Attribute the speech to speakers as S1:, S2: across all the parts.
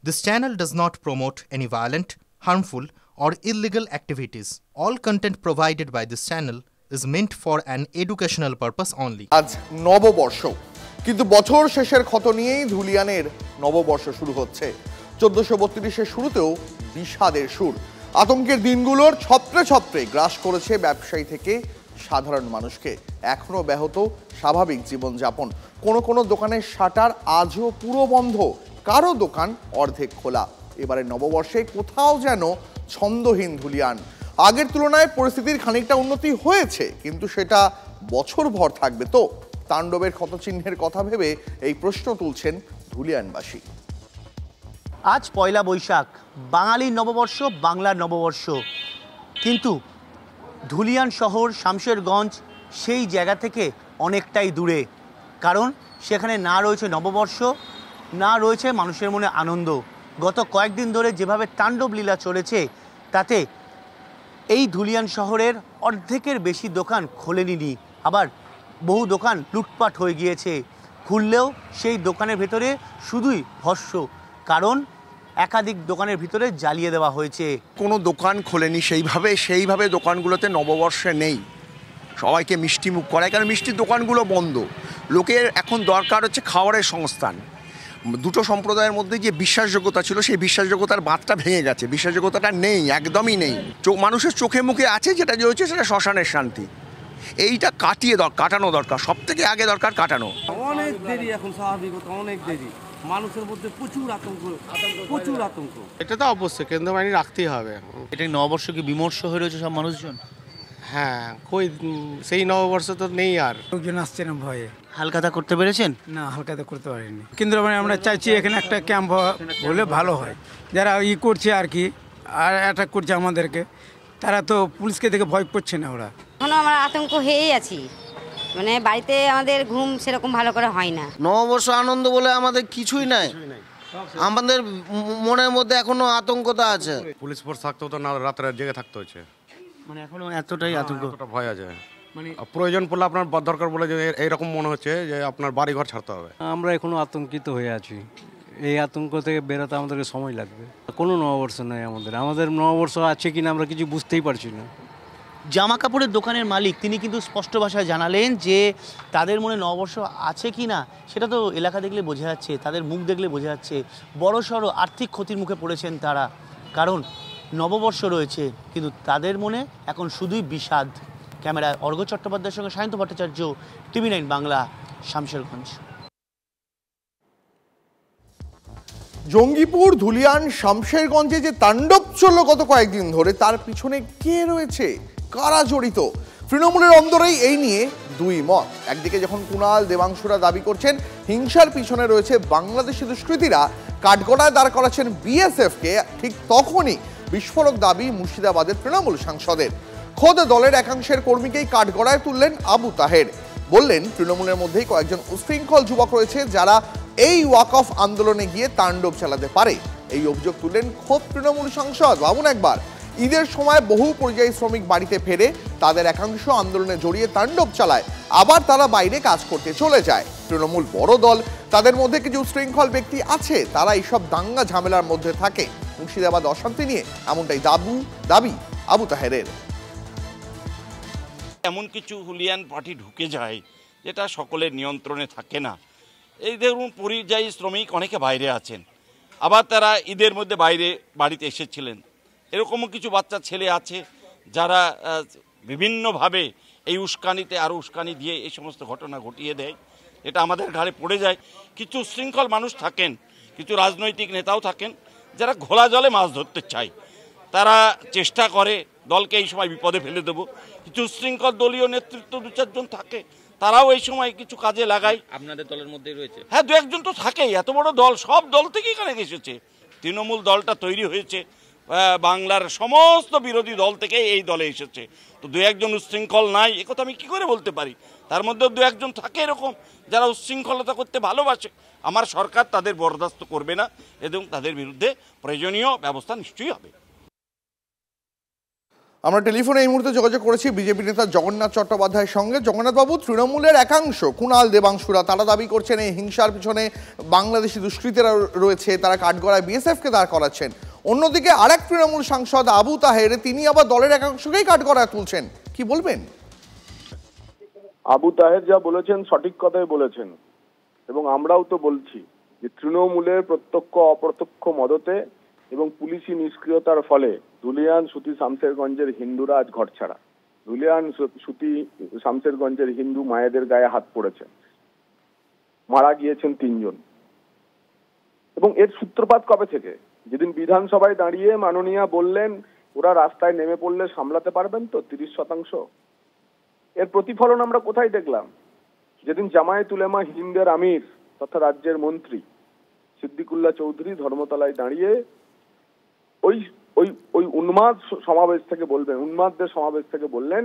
S1: This channel does not promote any violent, harmful, or illegal activities. All content provided by this channel is meant for an educational purpose only.
S2: আজ নববর্ষ, কিন্তু বছর শেষের ক্ষত নিয়েই ধুলিয়ানের নববর্ষ শুরু হচ্ছে। 1432-এর শুরুতেও বিষাদের সুর। আতঙ্কের দিনগুলোর ছত্রে ছত্রে গ্রাস করেছে ব্যবসায়ী থেকে সাধারণ মানুষকে। এখনো ব্যাহত স্বাভাবিক জীবনযাপন। কোনো দোকানের শাটার আজও পুরো বন্ধ, কারো দোকান অর্ধেক খোলা। এবারে নববর্ষে কোথাও যেন ছন্দহীন ধুলিয়ান। আগের তুলনায় পরিস্থিতির খানিকটা উন্নতি হয়েছে, কিন্তু সেটা বছরভর থাকবে তো? তাণ্ডবের ক্ষতচিহ্নের কথা ভেবে এই প্রশ্ন তুলছেন ধুলিয়ানবাসী।
S3: আজ পয়লা বৈশাখ, বাঙালির নববর্ষ, বাংলার নববর্ষ, কিন্তু ধুলিয়ান শহর শামশেরগঞ্জ সেই জায়গা থেকে অনেকটাই দূরে। কারণ সেখানে না রয়েছে নববর্ষ, না রয়েছে মানুষের মনে আনন্দ। গত কয়েকদিন ধরে যেভাবে তাণ্ডব লীলা চলেছে, তাতে এই ধুলিয়ান শহরের অর্ধেকের বেশি দোকান খোলেনি। আবার বহু দোকান লুটপাট হয়ে গিয়েছে। খুললেও সেই দোকানের ভেতরে শুধুই ভস্ম, কারণ একাধিক দোকানের ভিতরে জ্বালিয়ে দেওয়া হয়েছে।
S4: কোনো দোকান খোলেনি সেইভাবে দোকানগুলোতে নববর্ষে নেই। সবাইকে মিষ্টি মুখ করায়, কারণ মিষ্টির দোকানগুলো বন্ধ। লোকের এখন দরকার হচ্ছে খাবারের সংস্থান। দুটো সম্প্রদায়ের মধ্যে যে বিশ্বাসযোগ্যতা ছিল, সেই বিশ্বাসযোগ্যতার বাঁধটা ভেঙে গেছে। বিশ্বাসযোগ্যতাটা নেই, একদমই নেই। মানুষের চোখে মুখে আছে যেটা যে হচ্ছে সেটা শ্মশানের শান্তি। এইটা কাটানো দরকার, সব থেকে আগে দরকার কাটানো।
S5: অনেক দেরি, এখন স্বাভাবিকতা অনেক দেরি। মানুষের মধ্যে প্রচুর আতঙ্ক।
S6: এটা তো অবশ্যই কেন্দ্রবাহিনী রাখতেই হবে।
S3: এটা নববর্ষকে বিমর্ষ হয়ে রয়েছে সব মানুষজন।
S6: হ্যাঁ, কই সেই নববর্ষ তো নেই আর।
S7: লোকজন আসছে না ভয়ে।
S3: হালখাতা করতে পেরেছেন?
S7: না, হালখাতা করতে পারিনি। কিন্তু আমরা চাইছি এখানে একটা ক্যাম্প হলে ভালো হয়। যারা করছে আর কি, আর অ্যাটাক করছে আমাদেরকে, তারা তো পুলিশকে দেখে ভয় করছে না। ওরা
S8: এখনো আমরা আতঙ্ক হয়েই আছি, মানে বাড়িতে আমাদের ঘুম সেরকম ভালো করে হয় না।
S9: নববর্ষ আনন্দ বলে আমাদের কিছুই নাই, আমাদের মনের মধ্যে এখনো আতঙ্কতা আছে।
S6: পুলিশ ফোর্স থাকতেও তো না, রাত্রে জেগে থাকতে হচ্ছে।
S3: মানে এখনো এতটাই আতঙ্ক,
S6: ভয় আছে। মানে প্রয়োজন পড়লে আপনার দরকার বলে যে এইরকম মনে হচ্ছে যে আপনার বাড়ি ঘর ছাড়তে হবে।
S10: আমরা এখনো আতঙ্কিত হয়ে আছি। এই আতঙ্ক থেকে বেরোতে আমাদেরকে সময় লাগবে। কোনো নববর্ষ নেই আমাদের নববর্ষ আছে কিনা আমরা কিছু বুঝতেই পারছি না।
S3: জামা কাপড়ের দোকানের মালিক তিনি কিন্তু স্পষ্ট ভাষায় জানালেন যে তাদের মনে নববর্ষ আছে কি না সেটা তো এলাকা দেখলে বোঝা যাচ্ছে, তাদের মুখ দেখলে বোঝা যাচ্ছে। বড়সড় আর্থিক ক্ষতির মুখে পড়েছেন তারা, কারণ নববর্ষ রয়েছে কিন্তু তাদের মনে এখন শুধুই বিষাদ। ক্যামেরায় অর্ঘ চট্টোপাধ্যায়ের সঙ্গে সায়ন্ত ভট্টাচার্য, TV9 বাংলা, শামশেরগঞ্জ।
S2: জঙ্গিপুর, ধুলিয়ান, শামশেরগঞ্জে যে তাণ্ডব চলল গত কয়েকদিন ধরে, তার পিছনে কে রয়েছে, কারা জড়িত? তৃণমূলের অন্দরেই এই নিয়ে দুই মত। একদিকে যখন কুণাল, দেবাংশুরা দাবি করছেন হিংসার পিছনে রয়েছে বাংলাদেশি দুষ্কৃতীরা, কাঠগড়ায় দাঁড় করাচ্ছেন BSF-কে, ঠিক তখনই বিস্ফোরক দাবি মুর্শিদাবাদের তৃণমূল সাংসদের। খোদ দলের একাংশের কর্মীকেই কাঠগড়ায় তুললেন আবু তাহের। বললেন তৃণমূলের মধ্যেই কয়েকজন উশৃঙ্খল যুবক রয়েছে যারা এই ওয়াক অফ আন্দোলনে গিয়ে তাণ্ডব চালাতে পারে। এই অভিযোগ তুললেন খোদ তৃণমূল সাংসদ। ভাবুন একবার, ঈদের সময় বহু পরিযায়ী শ্রমিক বাড়িতে ফেরে, তাদের একাংশ আন্দোলনে জড়িয়ে তাণ্ডব চালায়, আবার তারা বাইরে কাজ করতে চলে যায়। তৃণমূল বড় দল, তাদের মধ্যে কিছু উশৃঙ্খল ব্যক্তি আছে, তারা এইসব দাঙ্গা ঝামেলার মধ্যে থাকে। মুর্শিদাবাদ অশান্তি নিয়ে এমনটাই দাবি আবু তাহেরের।
S11: এমন কিছু হুলিয়ান পার্টি ঢুকে যায় যেটা সকলের নিয়ন্ত্রণে থাকে না। এই ধরুন পরিযায়ী শ্রমিক অনেকে বাইরে আছেন, আবার তারা ঈদের মধ্যে বাইরে বাড়িতে এসেছিলেন। এরকমও কিছু বাচ্চা ছেলে আছে যারা বিভিন্নভাবে এই উস্কানিতে আরও উস্কানি দিয়ে এই সমস্ত ঘটনা ঘটিয়ে দেয়। এটা আমাদের ঘাড়ে পড়ে যায়। কিছু শৃঙ্খল মানুষ থাকেন, কিছু রাজনৈতিক নেতাও থাকেন যারা ঘোলা জলে মাছ ধরতে চায়। তারা চেষ্টা করে দলকে এই সময় বিপদে ফেলে দেবো। কিছু শৃঙ্খল দলীয় নেতৃত্ব 2-4 জন থাকে, তারাও এই সময় কিছু কাজে লাগায়।
S12: আপনাদের দলের মধ্যেই রয়েছে?
S11: হ্যাঁ, 2-1 জন তো থাকেই। এত বড় দল, সব দল থেকে এখানে এসেছে। তৃণমূল দলটা তৈরি হয়েছে বাংলার সমস্ত বিরোধী দল থেকে এই দলে এসেছে। তো 2-1 জন উচ্ছৃঙ্খল নাই একথা আমি কি করে বলতে পারি? তার মধ্যে 2-1 জন থাকে এরকম যারা উচ্ছৃঙ্খলতা করতে ভালোবাসে। আমার সরকার তাদের বরদাস্ত করবে না এবং তাদের বিরুদ্ধে প্রয়োজনীয় ব্যবস্থা নিশ্চয়ই হবে।
S2: আমরা টেলিফোনে এই মুহূর্তে যোগাযোগ করেছি বিজেপি নেতা জগন্নাথ চট্টোপাধ্যায়ের সঙ্গে। জগন্নাথবাবু, তৃণমূলের একাংশ কুণাল দেবাংশুরা তারা দাবি করছেন এই হিংসার পিছনে বাংলাদেশি দুষ্কৃতীরা রয়েছে, তারা কাঠগড়ায় বিএসএফকে দাঁড় করাচ্ছেন। অন্যদিকে আরেক তৃণমূল সাংসদ আবু তাহের তিনি আবার দলের একাংশকেই কাঠগড়ায় তুলছেন, কি বলবেন?
S12: আবু তাহের যা বলেছেন সঠিক কথাই বলেছেন, এবং আমরাও তো বলছি যে তৃণমূলের প্রত্যক্ষ অপ্রত্যক্ষ মদতে এবং পুলিশি নিষ্ক্রিয়তার ফলে ধুলিয়ান সুতি শামশেরগঞ্জের হিন্দুরা আজ ঘরছাড়া। ধুলিয়ান সুতি শামশেরগঞ্জের হিন্দু মায়েদের গায়ে হাত পড়েছে, মারা গিয়েছেন 3 জন। এবং এর সূত্রপাত কবে থেকে? যেদিন বিধানসভায় দাঁড়িয়ে মাননীয়া বললেন ওরা রাস্তায় নেমে পড়লে সামলাতে পারবেন তো 30%। এর প্রতিফলন আমরা কোথায় দেখলাম? যেদিন জামায়াত উলেমা হিন্দের আমির তথা রাজ্যের মন্ত্রী সিদ্দিকুল্লাহ চৌধুরী ধর্মতলায় দাঁড়িয়ে ওই উন্মাদ সমাবেশ থেকে বলবেন, উন্মাদদের সমাবেশ থেকে বললেন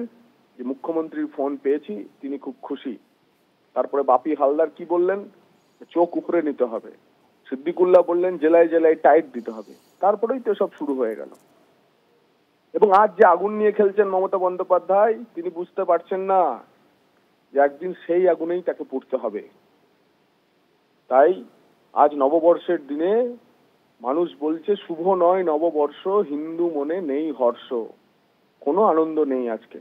S12: যে মুখ্যমন্ত্রীর ফোন পেয়েছি, তিনি খুব খুশি। তারপরে বাপি হালদার কি বললেন? চোখ উপরে নিতে হবে। সিদ্দিকুল্লাহ বললেন জেলায় জেলায় টাইট দিতে হবে। তারপরেই তো সব শুরু হয়ে গেল। এবং আজ যে আগুন নিয়ে খেলছেন মমতা বন্দ্যোপাধ্যায়, তিনি বুঝতে পারছেন না যে একদিন সেই আগুনেই তাকে পুড়তে হবে। তাই আজ নববর্ষের দিনে মানুষ বলছে শুভ নয় নববর্ষ, হিন্দু মনে নেই হর্ষ। কোনো আনন্দ নেই আজকে।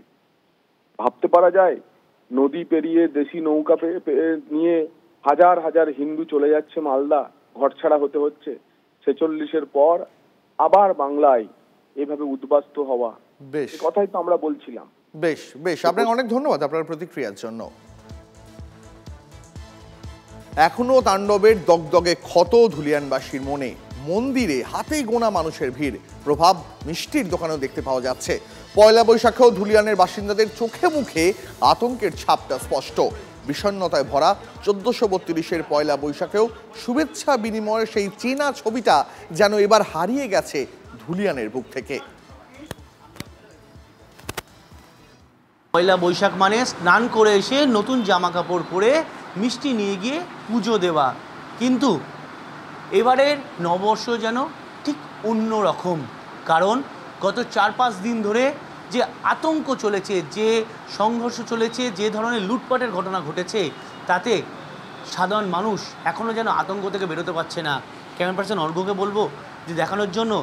S12: ভাবতে পারা যায় নদী পেরিয়ে দেশি নৌকা নিয়ে হাজার হাজার হিন্দু চলে যাচ্ছে মালদা, ঘরছাড়া হতে হচ্ছে। 46-এর পর আবার বাংলায় এভাবে উদ্বাস্তু হওয়া,
S2: বেশ
S12: কথাই তো আমরা বলছিলাম।
S2: বেশ বেশ, আপনাকে অনেক ধন্যবাদ আপনার প্রতিক্রিয়ার জন্য। এখনো তাণ্ডবের দগদগে ক্ষত ধুলিয়ানবাসীর মনে। মন্দিরে হাতে গোনা মানুষের ভিড়, প্রভাব মিষ্টির দোকানেও দেখতে পাওয়া যাচ্ছে। পয়লা বৈশাখেও ধুলিয়ানের বাসিন্দাদের চোখে মুখে আতঙ্কের ছাপটা স্পষ্ট। বিষণ্ণতায় ভরা 1432-এর পয়লা বৈশাখেও শুভেচ্ছা বিনিময়ের সেই চেনা ছবিটা যেন এবার হারিয়ে গেছে ধুলিয়ানের বুক থেকে।
S3: পয়লা বৈশাখ মানে স্নান করে এসে নতুন জামা কাপড় পরে মিষ্টি নিয়ে গিয়ে পুজো দেওয়া, কিন্তু এবারের নববর্ষ যেন ঠিক অন্য রকম। কারণ গত 4-5 দিন ধরে যে আতঙ্ক চলেছে, যে সংঘর্ষ চলেছে, যে ধরনের লুটপাটের ঘটনা ঘটেছে, তাতে সাধারণ মানুষ এখনও যেন আতঙ্ক থেকে বেরোতে পারছে না। ক্যামেরা পার্সন অর্ঘ্যকে বলবো যে দেখানোর জন্য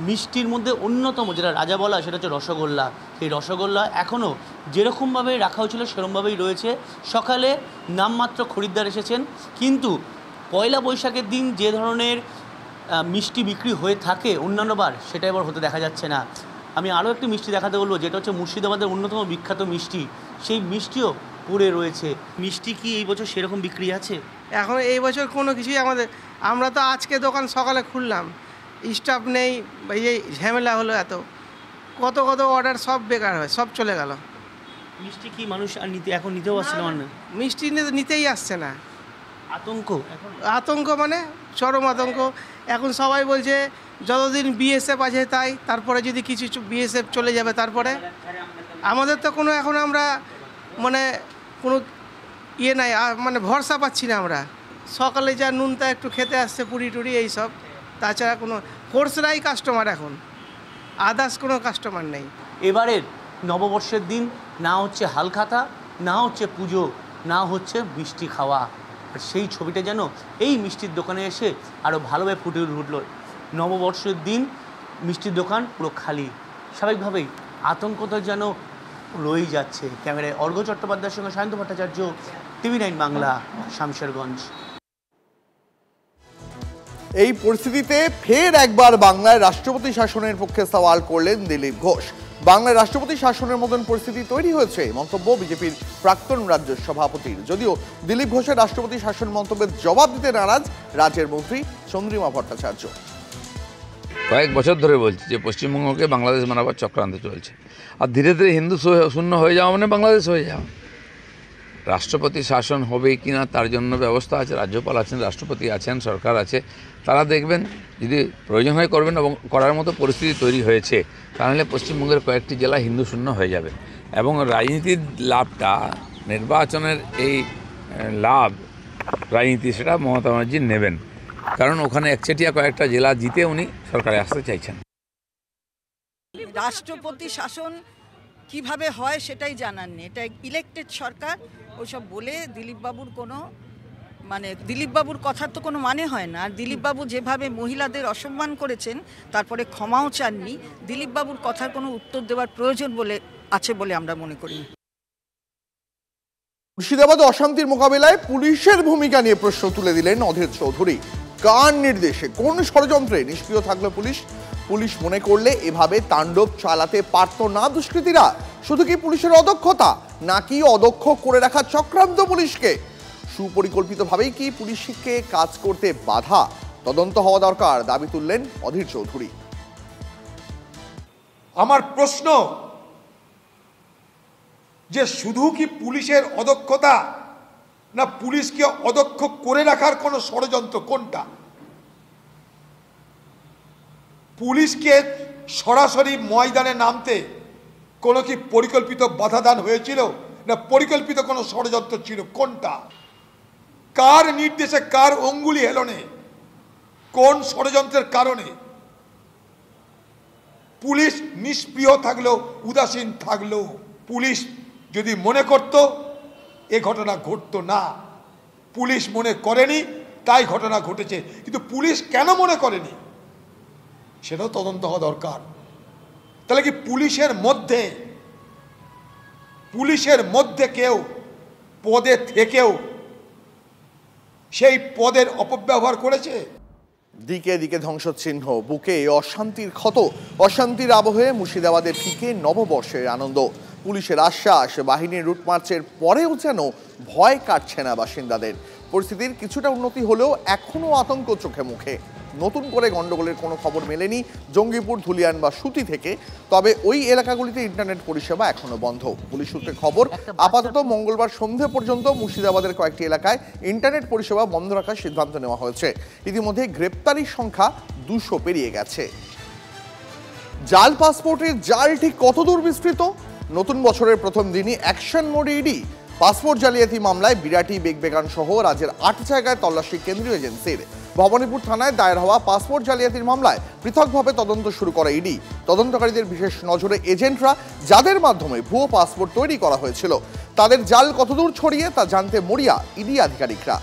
S3: মিষ্টির মধ্যে অন্যতম যেটা রাজা বলা, সেটা হচ্ছে রসগোল্লা। সেই রসগোল্লা এখনও যেরকমভাবে রাখা হয়েছিল সেরকমভাবেই রয়েছে। সকালে নামমাত্র খরিদ্দার এসেছেন, কিন্তু পয়লা বৈশাখের দিন যে ধরনের মিষ্টি বিক্রি হয়ে থাকে অন্যান্যবার, সেটা এবার হতে দেখা যাচ্ছে না। আমি আরও একটি মিষ্টি দেখাতে বলবো, যেটা হচ্ছে মুর্শিদাবাদের অন্যতম বিখ্যাত মিষ্টি। সেই মিষ্টিও পড়ে রয়েছে। মিষ্টি কি এই বছর সেরকম বিক্রি আছে?
S13: এখন এই বছর কোনো কিছুই আমরা তো আজকে দোকান সকালে খুললাম, স্টাফ নেই, এই ঝামেলা হলো এত, কত অর্ডার সব বেকার হয়, সব চলে গেল।
S3: মিষ্টি কি মানুষ আর এখন নিতেও আসছে না? মানে
S13: মিষ্টি নিতেই আসছে না।
S3: আতঙ্ক
S13: মানে চরম আতঙ্ক। এখন সবাই বলছে যতদিন বিএসএফ আছে তাই, তারপরে যদি কিছু বিএসএফ চলে যাবে তারপরে। আমাদের তো কোনো এখন আমরা মানে কোনো ইয়ে নাই, মানে ভরসা পাচ্ছি না আমরা। সকালে যা নুনটা একটু খেতে আসছে, পুরি টুরি এইসব, তাছাড়া কোনো ফোর্সরাই কাস্টমার, এখন আদার্স কোনো কাস্টমার নেই।
S3: এবারের নববর্ষের দিন না হচ্ছে হালখাতা, না হচ্ছে পুজো, না হচ্ছে মিষ্টি খাওয়া। আর সেই ছবিটা যেন এই মিষ্টির দোকানে এসে আরও ভালোভাবে ফুটে উঠল। নববর্ষের দিন মিষ্টির দোকান পুরো খালি। স্বাভাবিকভাবেই আতঙ্ক তো যেন রয়েই যাচ্ছে। ক্যামেরায় অর্ঘ্য চট্টোপাধ্যায়ের সঙ্গে সায়ন্ত ভট্টাচার্য, TV9 বাংলা, শামশেরগঞ্জ।
S2: এই পরিস্থিতিতে ফের একবার বাংলায় রাষ্ট্রপতি শাসনের পক্ষে সওয়াল করলেন দিলীপ ঘোষ। বাংলায় রাষ্ট্রপতি শাসনের মতন পরিস্থিতি তৈরি হয়েছে, মন্তব্য বিজেপির প্রাক্তন রাজ্য সভাপতির। যদিও দিলীপ ঘোষের রাষ্ট্রপতি শাসন মন্তব্যের জবাব দিতে নারাজ রাজ্যের মন্ত্রী চন্দ্রিমা ভট্টাচার্য।
S14: কয়েক বছর ধরে বলছি যে পশ্চিমবঙ্গকে বাংলাদেশ বানাবার চক্রান্ত চলছে, আর ধীরে ধীরে হিন্দু শূন্য হয়ে যাওয়া মানে বাংলাদেশ হয়ে যাওয়া। রাষ্ট্রপতি শাসন হবে কি না তার জন্য ব্যবস্থা আছে, রাজ্যপাল আছেন, রাষ্ট্রপতি আছেন, সরকার আছে, তারা দেখবেন। যদি প্রয়োজন হয় করবেন, এবং করার মতো পরিস্থিতি তৈরি হয়েছে, তাহলে পশ্চিমবঙ্গের কয়েকটি জেলা হিন্দু শূন্য হয়ে যাবে। এবং রাজনীতির লাভটা, নির্বাচনের এই লাভ রাজনীতি, সেটা মমতা ব্যানার্জি নেবেন, কারণ ওখানে একচেটিয়া কয়েকটা জেলা জিতে উনি সরকারে আসতে চাইছেন।
S15: রাষ্ট্রপতি শাসন কিভাবে হয় সেটাই জানার নেই, এটা ইলেক্টেড সরকার। ওসব বলে দিলীপবাবুর দিলীপবাবুর কথার তো কোনো মানে হয় না। আর দিলীপবাবু যেভাবে মহিলাদের অসম্মান করেছেন, তারপরে ক্ষমাও চাননি, দিলীপবাবুর কথার কোনো উত্তর দেওয়ার প্রয়োজন আছে বলে আমরা মনে করি।
S2: মুর্শিদাবাদে অশান্তির মোকাবিলায় পুলিশের ভূমিকা নিয়ে প্রশ্ন তুলে দিলেন অধীর চৌধুরী। কার নির্দেশে, কোন ষড়যন্ত্রে নিষ্ক্রিয় থাকলো পুলিশ? পুলিশ মনে করলে এভাবে তাণ্ডব চালাতে পারত না দুষ্কৃতীরা? শুধু কি পুলিশের অদক্ষতা, নাকি অদক্ষ করে রাখা চক্রান্ত পুলিশকে? সুপরিকল্পিতভাবেই কি পুলিশকে কাজ করতে বাধা? তদন্ত হওয়া দরকার, দাবি তুললেন অধীর চৌধুরী।
S16: আমার প্রশ্ন যে শুধু কি পুলিশের অদক্ষতা, না পুলিশকে অদক্ষ করে রাখার কোনো ষড়যন্ত্র? কোনটা? পুলিশকে সরাসরি ময়দানে নামতে কোনো কি পরিকল্পিত বাধাদান হয়েছিল, না পরিকল্পিত কোনো ষড়যন্ত্র ছিল? কোনটা? কার নির্দেশে, কার অঙ্গুলি হেলনে, কোন ষড়যন্ত্রের কারণে পুলিশ নিষ্ক্রিয় থাকলেও, উদাসীন থাকলেও? পুলিশ যদি মনে করত এ ঘটনা ঘটতো না। পুলিশ মনে করেনি, তাই ঘটনা ঘটেছে। কিন্তু পুলিশ কেন মনে করেনি সেটাও তদন্ত হওয়া দরকার। তাহলে কি পুলিশের মধ্যে কেউ পদে থেকেও সেই পদের অপব্যবহার করেছে?
S2: দিকে দিকে ধ্বংসচিহ্ন, বুকে অশান্তির ক্ষত, অশান্তির আবহে মুর্শিদাবাদের ফিকে নববর্ষের আনন্দ। পুলিশের আশ্বাস, বাহিনীর রুট মার্চের পরেও যেন ভয় কাটছে না বাসিন্দাদের। পরিস্থিতির কিছুটা উন্নতি হলেও এখনও আতঙ্ক চোখে মুখে। নতুন করে গন্ডগোলের কোনো খবর মেলেনি জঙ্গিপুর, ধুলিয়ান বা সুতি থেকে। তবে ওই এলাকাগুলিতে ইন্টারনেট পরিষেবা এখনো বন্ধ। পুলিশ সূত্রে খবর, আপাতত মঙ্গলবার সন্ধে পর্যন্ত মুর্শিদাবাদের কয়েকটি এলাকায় ইন্টারনেট পরিষেবা বন্ধ রাখার সিদ্ধান্ত নেওয়া হয়েছে। ইতিমধ্যে গ্রেপ্তারির সংখ্যা 200 পেরিয়ে গেছে। জাল পাসপোর্টের জাল ঠিক কতদূর বিস্তৃত? নতুন বছরের প্রথম দিনই অ্যাকশন মোডে ইডি। পাসপোর্ট জালিয়াতি মামলায় বিরাটি, বেগবেগান সহ রাজ্যের 8 জায়গায় তল্লাশি কেন্দ্রীয় এজেন্সির। ভবানীপুর থানায় দায়ের হওয়া পাসপোর্ট জালিয়াতির মামলায় পৃথকভাবে তদন্ত শুরু করে ইডি। তদন্তকারীদের বিশেষ নজরে এজেন্টরা, যাদের মাধ্যমে ভুয়ো পাসপোর্ট তৈরি করা হয়েছিল, তাদের জাল কতদূর ছড়িয়ে তা জানতে মরিয়া ইডি আধিকারিকরা।